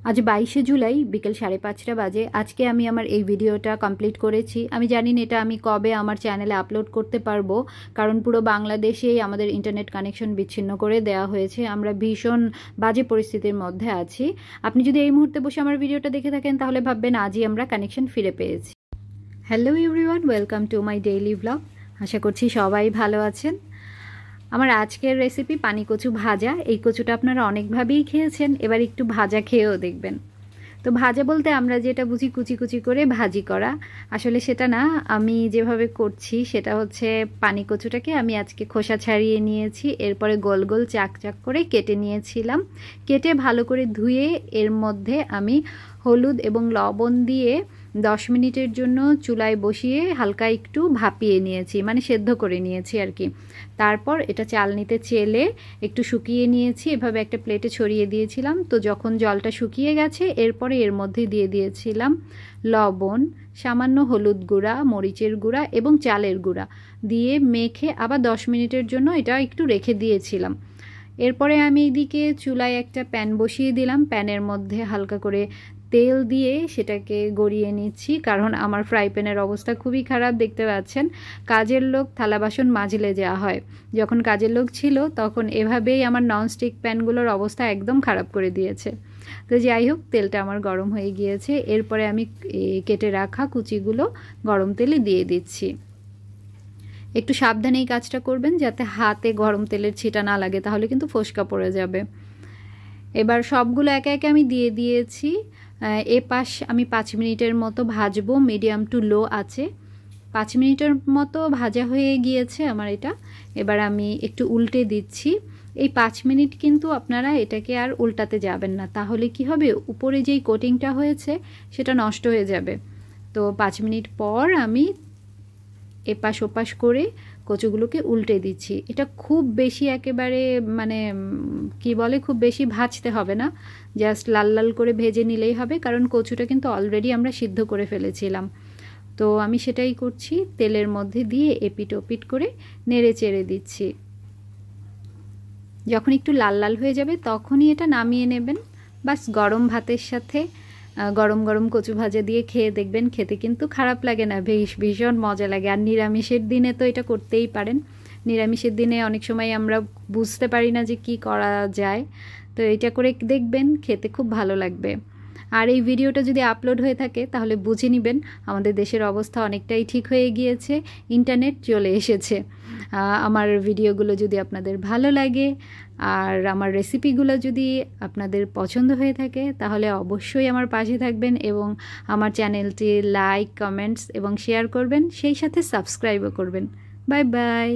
আজ 22শে জুলাই বিকেল 5:30 বাজে। আজকে আমি আমার এই ভিডিওটা কমপ্লিট করেছি। আমি জানি না এটা আমি কবে আমার চ্যানেলে আপলোড করতে পারবো, কারণ পুরো বাংলাদেশেই আমাদের ইন্টারনেট কানেকশন বিচ্ছিন্ন করে দেওয়া হয়েছে। আমরা ভীষণ বাজে পরিস্থিতির মধ্যে আছি। আপনি যদি এই মুহূর্তে বসে আমার ভিডিওটা দেখে থাকেন তাহলে ভাববেন আজই আমরা কানেকশন ফিরে পেয়েছি। Hello everyone, welcome to my daily blog. আশা করছি সবাই ভালো আছেন। আমার আজকের রেসিপি পানি কচু ভাজা। এই কচুটা আপনারা অনেকভাবেই খেয়েছেন, এবার একটু ভাজা খেয়েও দেখবেন। তো ভাজা বলতে আমরা যেটা বুঝি কুচি কুচি করে ভাজি করা, আসলে সেটা না। আমি যেভাবে করছি সেটা হচ্ছে পানি কচুটাকে আমি আজকে খোসা ছাড়িয়ে নিয়েছি, এরপরে গোল গোল চাক চাক করে কেটে নিয়েছিলাম। কেটে ভালো করে ধুয়ে এর মধ্যে আমি হলুদ এবং লবণ দিয়ে 10 মিনিটের জন্য চুলায় বসিয়ে হালকা একটু ভাপিয়ে নিয়েছি, মানে সেদ্ধ করে নিয়েছি আর কি। তারপর এটা চালনিতে চেলে একটু শুকিয়ে নিয়েছি, এভাবে একটা প্লেটে ছড়িয়ে দিয়েছিলাম। তো যখন জলটা শুকিয়ে গেছে এরপরে এর মধ্যে দিয়ে দিয়েছিলাম লবণ, সামান্য হলুদ গুঁড়া, মরিচের গুঁড়া এবং চালের গুঁড়া দিয়ে মেখে আবার 10 মিনিটের জন্য এটা একটু রেখে দিয়েছিলাম। এরপরে আমি এইদিকে চুলায় একটা প্যান বসিয়ে দিলাম। প্যানের মধ্যে হালকা করে তেল দিয়ে সেটাকে গড়িয়ে নিচ্ছি, কারণ আমার ফ্রাই প্যানের অবস্থা খুবই খারাপ, দেখতে পাচ্ছেন। কাজের লোক থালা বাসন মাজলে যাওয়া হয়, যখন কাজের লোক ছিল তখন এভাবেই আমার ননস্টিক প্যানগুলোর অবস্থা একদম খারাপ করে দিয়েছে। তো যাই হোক, তেলটা আমার গরম হয়ে গিয়েছে। এরপরে আমি কেটে রাখা কুচিগুলো গরম তেলে দিয়ে দিচ্ছি। একটু সাবধানে এই কাজটা করবেন যাতে হাতে গরম তেলের ছিটা না লাগে, তাহলে কিন্তু ফোসকা পড়ে যাবে। এবার সবগুলো একে একে আমি দিয়ে দিয়েছি। পাশ আমি 5 মিনিটের মতো ভাজবো, মিডিয়াম টু লো আছে। 5 মিনিটের মতো ভাজা হয়ে গিয়েছে আমার এটা। এবার আমি একটু উল্টে দিচ্ছি। এই 5 মিনিট কিন্তু আপনারা এটাকে আর উল্টাতে যাবেন না, তাহলে কি হবে, উপরে যেই কোটিংটা হয়েছে সেটা নষ্ট হয়ে যাবে। তো 5 মিনিট পর আমি এপাশ ওপাশ করে কচুগুলোকে উল্টে দিচ্ছি। এটা খুব বেশি একেবারে মানে কি বলে, খুব বেশি ভাজতে হবে না, জাস্ট লাল লাল করে ভেজে নিলেই হবে, কারণ কচুটা কিন্তু অলরেডি আমরা সিদ্ধ করে ফেলেছিলাম। তো আমি সেটাই করছি, তেলের মধ্যে দিয়ে এপিট ওপিট করে নেড়ে চেড়ে দিচ্ছি। যখন একটু লাল লাল হয়ে যাবে তখনই এটা নামিয়ে নেবেন। বাস গরম ভাতের সাথে গরম গরম কচু ভাজা দিয়ে খেয়ে দেখবেন, খেতে কিন্তু খারাপ লাগে না, ভীষণ মজা লাগে। আর নিরামিষের দিনে তো এটা করতেই পারেন। নিরামিষের দিনে অনেক সময় আমরা বুঝতে পারি না যে কি করা যায়, তো এটা করে দেখবেন, খেতে খুব ভালো লাগবে। আর এই ভিডিওটা যদি আপলোড হয়ে থাকে তাহলে বুঝে নেবেন আমাদের দেশের অবস্থা অনেকটাই ঠিক হয়ে গিয়েছে, ইন্টারনেট চলে এসেছে। আমার ভিডিওগুলো যদি আপনাদের ভালো লাগে আর আমার রেসিপিগুলো যদি আপনাদের পছন্দ হয়ে থাকে তাহলে অবশ্যই আমার পাশে থাকবেন এবং আমার চ্যানেলটি লাইক, কমেন্টস এবং শেয়ার করবেন, সেই সাথে সাবস্ক্রাইবও করবেন। Bye bye.